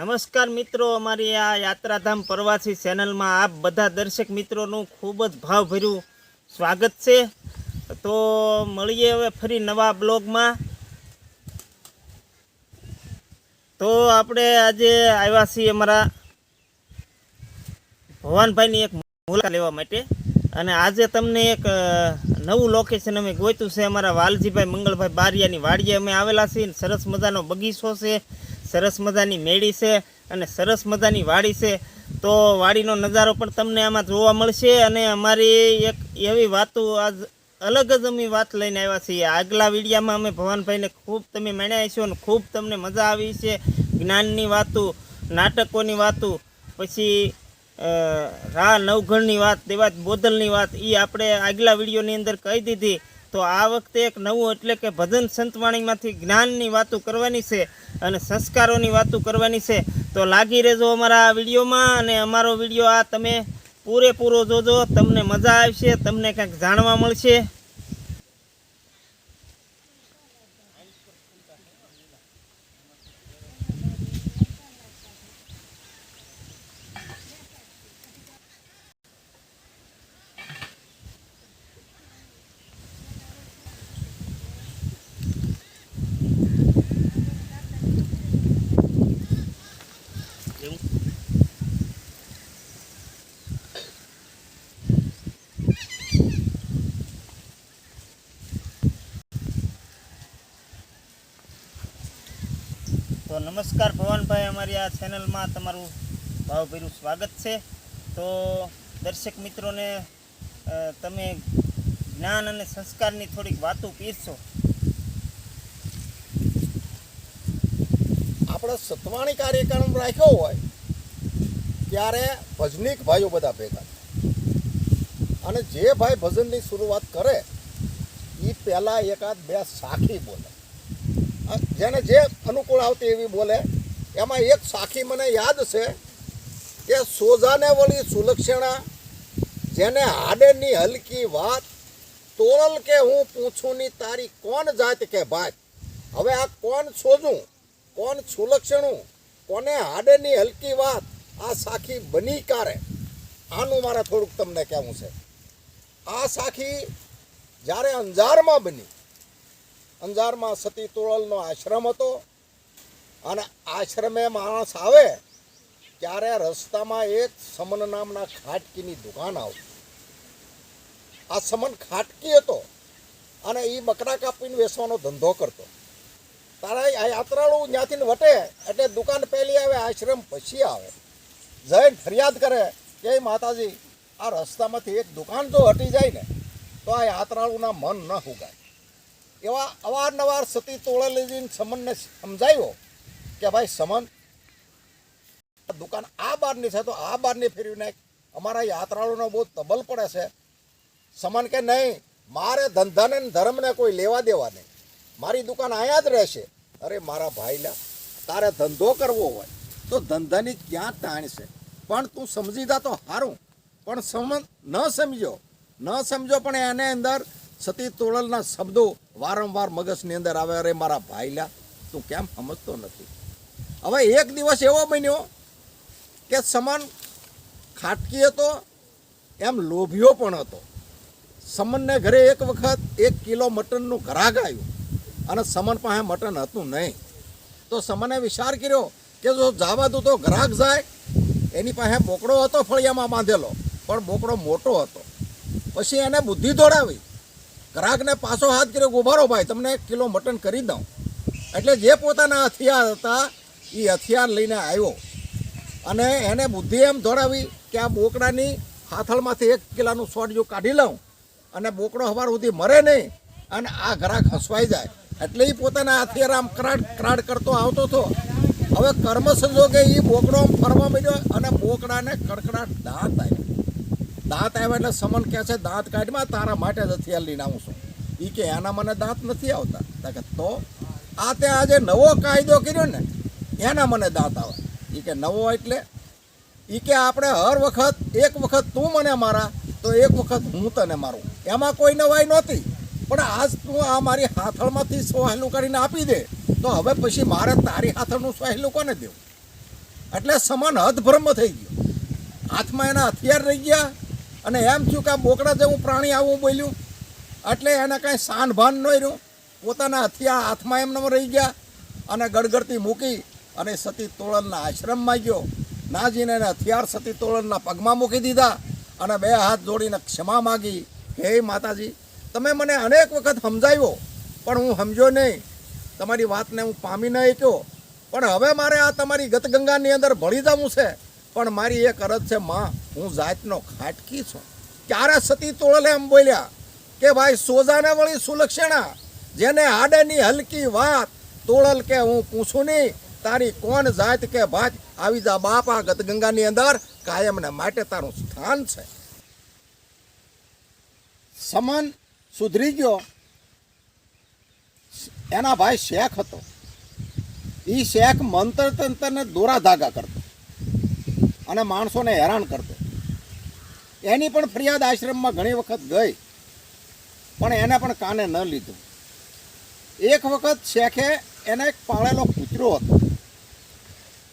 નમસ્કાર મિત્રો, અમારી આ યાત્રાધામ પ્રવાસી ચેનલમાં આપ બધા દર્શક મિત્રોનું ખૂબ જ ભાવભર્યું સ્વાગત છે। તો મળીએ હવે ફરી નવા બ્લોગમાં। તો આપણે આજે આવ્યા છીએ અમારા ભવાનભાઈની એક મુલાકાત લેવા માટે, અને આજે તમને એક નવું લોકેશન અમે ગોત્યું છે। અમારા વાલજીભાઈ મંગળભાઈ બારિયાની વાડીએ અમે આવેલા છીએ। સરસ મજાનો બગીચો છે, સરસ મજાની મેળી છે અને સરસ મજાની વાડી છે। તો વાડીનો નજારો પણ તમને આમાં જોવા મળશે। અને અમારી એક એવી વાતો આજ અલગ જ અમે વાત લઈને આવ્યા છીએ। આગલા વિડીયામાં અમે ભવાનભાઈને ખૂબ તમે માણ્યા છો અને ખૂબ તમને મજા આવી છે। જ્ઞાનની વાતો, નાટકોની વાતો, પછી નવઘણની વાત, દેવાત બોદલની વાત એ આપણે આગલા વિડીયોની અંદર કહી દીધી। તો આ વખતે એક નવું એટલે કે ભજન સંતવાણીમાંથી જ્ઞાનની વાતો કરવાની છે અને સંસ્કારોની વાતો કરવાની છે। તો લાગી રહેજો અમારા વિડીયોમાં, અને અમારો વિડીયો આ તમે પૂરેપૂરો જોજો, તમને મજા આવશે, તમને કંઈક જાણવા મળશે। તો નમસ્કાર ભવાનભાઈ, અમારી આ ચેનલમાં તમારું ભાવભર્યું સ્વાગત છે। તો દર્શક મિત્રોને તમે જ્ઞાન અને સંસ્કારની થોડીક વાતો પીરશો। આપણે સતવાણી કાર્યક્રમ રાખ્યો હોય ત્યારે ભજનીક ભાઈઓ બધા ભેગા થાય, અને જે ભાઈ ભજનની શરૂઆત કરે એ પહેલાં એકાદ બે સાખી બોલે, જેને જે અનુકૂળ આવતી એવી બોલે। એમાં એક સાખી મને યાદ છે કે સોજાને વળી સુલક્ષણા, જેને હાડેની હલકી વાત, તોરલ કે હું પૂછું ની તારી કોણ જાત કે ભાત। હવે આ કોણ સોજું, કોણ સુલક્ષણું, કોને હાડેની હલકી વાત, આ સાખી બની કારે, આનું મારે થોડુંક તમને કહેવું છે। આ સાખી જ્યારે અંજારમાં બની, અંજારમાં સતી તોરલનો આશ્રમ હતો, અને આશ્રમે માણસ આવે ત્યારે રસ્તામાં એક સમન નામના ખાટકીની દુકાન આવતી। આ સમન ખાટકી હતો અને એ બકરા કાપીને વેચવાનો ધંધો કરતો। તારા આ યાત્રાળુ ત્યાંથી વટે એટલે દુકાન પહેલી આવે, આશ્રમ પછી આવે। જઈને ફરિયાદ કરે કે માતાજી, આ રસ્તામાંથી એક દુકાન જો હટી જાય ને તો આ યાત્રાળુના મન ન ફૂગાય। એવા અવારનવાર સતી તોળેલીજીને સમનને સમજાવ્યો કે ભાઈ સમન, દુકાન આ બારની છે તો આ બારની ફેરવી નાખ, અમારા યાત્રાળુનો બહુ તબલ પડે છે। સમન કે નહીં, મારે ધંધાને ધર્મને કોઈ લેવા દેવા નહીં, મારી દુકાન અહીંયા જ રહેશે। અરે મારા ભાઈલા, તારે ધંધો કરવો હોય તો ધંધાની ક્યાં તાણ છે, પણ તું સમજી જા તો સારું। પણ સમન ન સમજો પણ એને અંદર સતી તોળલના શબ્દો વારંવાર મગજની અંદર આવે, અરે મારા ભાઈલા તું કેમ સમજતો નથી। હવે એક દિવસ એવો બન્યો કે સમન ખાટકી હતો એમ લોભિયો પણ હતો। સમનને ઘરે એક વખત 1 કિલો મટનનું ઘરાક આવ્યું, અને સમન પાસે મટન હતું નહીં। તો સમને વિચાર કર્યો કે જો જવા દઉં તો ગ્રાહક જાય। એની પાસે બોકડો હતો ફળિયામાં બાંધેલો, પણ બોકડો મોટો હતો। પછી એને બુદ્ધિ દોડાવી, ગ્રાહકને પાછો હાથ કર્યો, ઉભારો ભાઈ, તમને 1 કિલો મટન કરી દઉં। એટલે જે પોતાના હથિયાર હતા એ હથિયાર લઈને આવ્યો, અને એને બુદ્ધિ એમ દોડાવી કે આ બોકડાની હાથળમાંથી 1 કિલોનું સોડિયું કાઢી લઉં, અને બોકડો સવાર સુધી મરે નહીં, અને આ ગ્રાહક હસવાઈ જાય। એટલે એ પોતાના હથિયાર આમ કરાડ કરતો આવતો હતો। હવે કર્મ સંજોગે એ બોકડો ફરવા માંડ્યો, અને બોકડાને કડકડાટ દાંત આવ્યા એટલે સમન કહે છે, દાંત કાઢમાં, તારા માટે જ હથિયાર લઈને આવું છું। એ કે એના મને દાંત નથી આવતા। તો આ તે આજે નવો કાયદો કર્યો ને એના મને દાંત આવે। એ કે નવો એટલે? એ કે આપણે હર વખત એક વખત તું મને મારા તો એક વખત હું તને મારું, એમાં કોઈ નવાઈ નહોતી। પણ આજ તું આ મારી હાથળમાંથી સોહેલું કરીને આપી દે, તો હવે પછી મારે તારી હાથળનું સોહેલું કોને દેવું? એટલે સમાન હદભ્રમ થઈ ગયો. હાથમાં એના હથિયાર રહી ગયા અને એમ થયું કે આ બોકડા જેવું પ્રાણી આવું બોલ્યું એટલે એને કાંઈ શાન ભાન ન રહ્યું. પોતાના હથિયાર હાથમાં એમને રહી ગયા અને ગડગડતી મૂકી અને સતી તોળલના આશ્રમમાં ગયો. નાજીને એને હથિયાર સતી તોળલના પગમાં મૂકી દીધા અને બે હાથ જોડીને ક્ષમા માગી. હે માતાજી, તમે મને અનેક વખત સમજાવ્યો પણ હું સમજ્યો નહીં, તમારી વાતને હું પામી ન શક્યો. પણ હવે મારે આ તમારી ગતગંગાની અંદર ભળી જવું છે. પણ મારી એક અરજ છે માં, હું જાતનો ખાટકી છું. ક્યારે સતી તોળલે એમ બોલ્યા કે ભાઈ સોજાને વળી સુલક્ષણા, જેને હાડેની હલકી વાત તોળલ કે હું પૂછું નહીં, તારી કોણ જાત કે ભાત, આવી જા બાપ આ ગતગંગાની અંદર કાયમને માટે તારું સ્થાન છે. સમન સુધરી ગયો. એના ભાઈ શેખ હતો. એ શેખ મંત્ર તંત્રને દોરા ધાગા કરતો અને માણસોને હેરાન કરતો. એની પણ ફરિયાદ આશ્રમમાં ઘણી વખત ગઈ પણ એને પણ કાને ન લીધું. એક વખત શેખે એને એક પાળેલો કૂતરો હતો.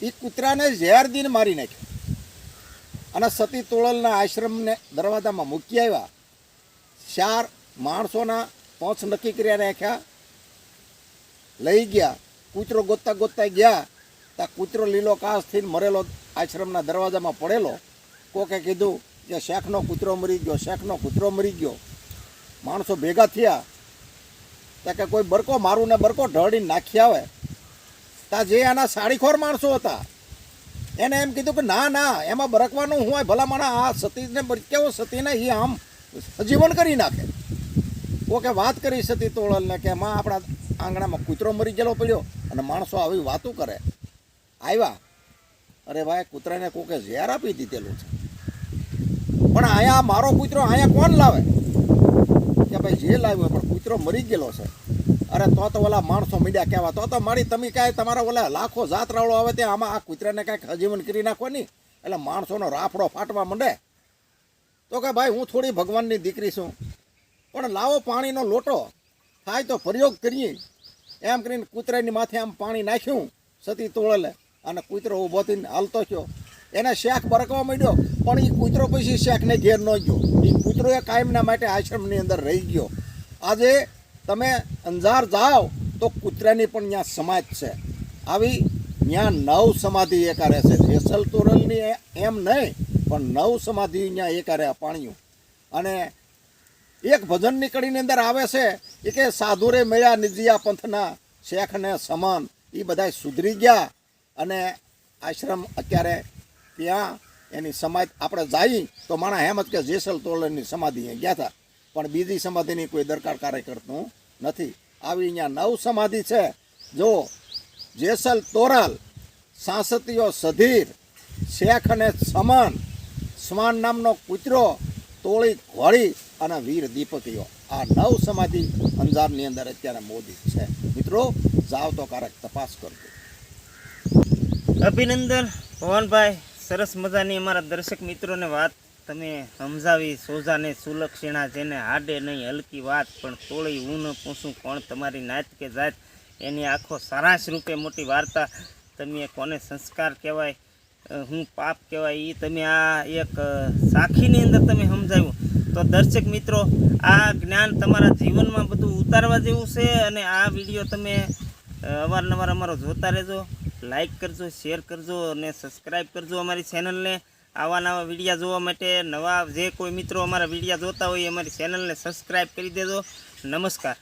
એ કૂતરાને ઝેર દીને મારી નાખ્યો અને સતી તોળલના આશ્રમને દરવાજામાં મૂકી આવ્યા. 4 માણસોના 5 નક્કી કર્યા રાખ્યા, લઈ ગયા. કૂતરો ગોતતા ગોતતા ગયા ત્યાં કૂતરો લીલો કાસ થઈને મરેલો આશ્રમના દરવાજામાં પડેલો. કોકે કીધું કે શેખનો કૂતરો મરી ગયો, શેખનો કૂતરો મરી ગયો. માણસો ભેગા થયા ત્યાં કે કોઈ બરકો મારું ને બરકો ઢળીને નાખી આવે. ત્યાં જે આના સાડીખોર માણસો હતા એને એમ કીધું કે ના ના, એમાં બરકવાનું હું હોય, ભલા માણા આ સતીને કેવો સતીને એ આમ સજીવન કરી નાખે. કોકે વાત કરી સતી તોળલને કે માં આપણા આંગણામાં કૂતરો મરી ગયેલો પડ્યો અને માણસો આવી વાતો કરે. આવ્યા, અરે ભાઈ કૂતરાને કોકે ઝેર આપી દીધેલું છે, પણ અહીંયા મારો કૂતરો અહીંયા કોણ લાવે? કે ભાઈ જે લાવ્યો પણ કૂતરો મરી ગયેલો છે. અરે તો ઓલા માણસો મીડિયા કહેવા તો મારી તમે કાંઈ તમારા ઓલા લાખો જાત્રાળો આવે ત્યાં આમાં આ કૂતરાને કાંઈક હજીવન કરી નાખો નહીં. એટલે માણસોનો રાફડો ફાટવા માંડે. તો કે ભાઈ હું થોડી ભગવાનની દીકરી છું, પણ લાવો પાણીનો લોટો થાય તો પ્રયોગ કરીએ. એમ કરીને કૂતરાની માથે આમ પાણી નાખ્યું સતી તોળલે અને કૂતરો ઊભો થઈને હાલતો થયો. એને શેખ બરકવા માંડ્યો પણ એ કૂતરો પછી શેખને ઘેર ન ગયો. એ કૂતરો એ કાયમના માટે આશ્રમની અંદર રહી ગયો. આજે તમે અંજાર જાઓ તો કૂતરાની પણ ત્યાં સમાજ છે. આવી ત્યાં 9 સમાધિ એકારે છે. જેસલ તોરલની એમ નહીં પણ 9 સમાધિ ત્યાં એકારે પાણ્યું. અને એક ભજનની કડીની અંદર આવે છે એ કે સાધુરે મળ્યા નિજિયા પંથના શેખને સમાન. એ બધા સુધરી ગયા અને આશ્રમ અત્યારે ત્યાં એની સમાધિ આપણે જઈ તો માણા એમ જ કે જેસલ તોરલની સમાધિ અહીંયા ગયા હતા, પણ બીજી સમાધિની કોઈ દરકાર કાર્ય કરતું નથી. આવી અહીંયા 9 સમાધિ છે. જો જેસલ તોરલ, સાંસતીયો સધીર, શેખ અને સમાન, સ્માન નામનો કૂતરો, તોળી ઘોડી અને વીર દીપકીઓ, આ 9 સમાધિ અંજારની અંદર અત્યારે મોદી છે. મિત્રો જાઓ તો કારક તપાસ કરજો. અભિનંદન પવનભાઈ, સરસ મજાની અમારા દર્શક મિત્રોને વાત તમે સમજાવી. સોજાને સુલક્ષણા, જેને હાડે નહીં હલકી વાત, પણ તોળી હું ન પૂછું કોણ તમારી નાત કે જાત, એની આખો સારાંશ રૂપે મોટી વાર્તા તમે કોને સંસ્કાર કહેવાય, હું પાપ કહેવાય, એ તમે આ એક સાખીની અંદર તમે સમજાવ્યું. તો દર્શક મિત્રો, આ જ્ઞાન તમારા જીવનમાં બધું ઉતારવા જેવું છે. અને આ વિડીયો તમે અવારનવાર અમારો જોતા રહેજો, લાઈક કરજો, શેર કરજો અને સબસ્ક્રાઈબ કરજો અમારી ચેનલને. આવા નવા વિડીયા જોવા માટે નવા જે કોઈ મિત્રો અમારા વિડીયા જોતા હોય એ અમારી ચેનલને સબસ્ક્રાઈબ કરી દેજો. નમસ્કાર.